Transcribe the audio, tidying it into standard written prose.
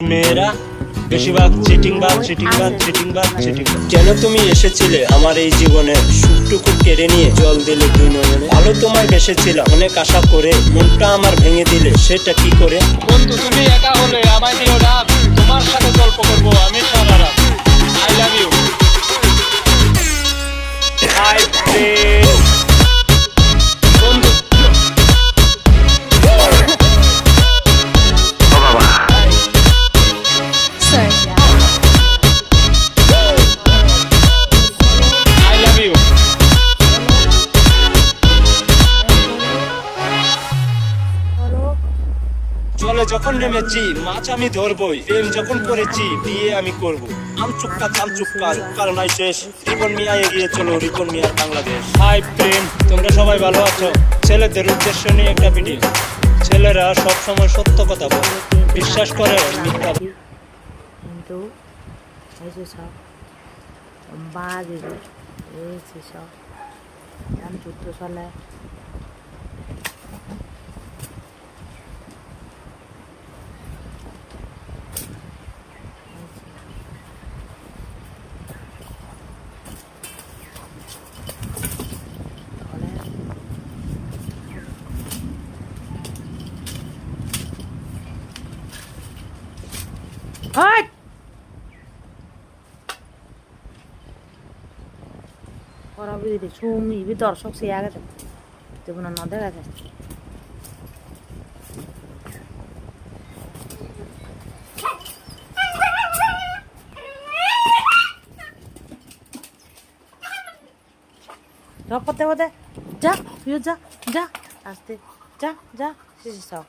মেয়েরা বেশিরভাগ চিটিংবাজ। কেন তুমি এসেছিলে আমার এই জীবনে, সুখটুকু কেড়ে নিয়ে জল দিলে দুই নয়নে। ভালো তোমায় বেসেছিলাম অনেক আশা করে, মনটা আমার ভেঙে দিলে সেটা কি করে। বন্ধু তুমি একা হলে আমায় দিও ডাক, তোমার সাথে গল্প করবো আমি সারা রাত। I love you. Hi friend, বন্ধু আই লাভ ইউ। জলে যখন নেমেছি মাছ আমি ধরবই, প্রেম যখন করেছি বিয়ে আমি করব। আমচুক্কা চামচুক্কার কারণ শেষ, রিপন মিয়া এগিয়ে চলো, রিপন মিয়ার বাংলাদেশ। হাই প্রেম, তোমরা সবাই ভালো আছো? ছেলেদের উদ্দেশ্য নিয়ে একটা ভিডিও। ছেলেরা সব সময় সত্য কথা বলে, বিশ্বাস করে মিথ্যা। কিন্তু এই যে সব বাজে এই যে সব যুদ্ধ চলে Orang itu cumi, itu dorsok sih ya kan, itu benar nada kan. Dapat deh, ja, yuk ja, aste, ja, sih so,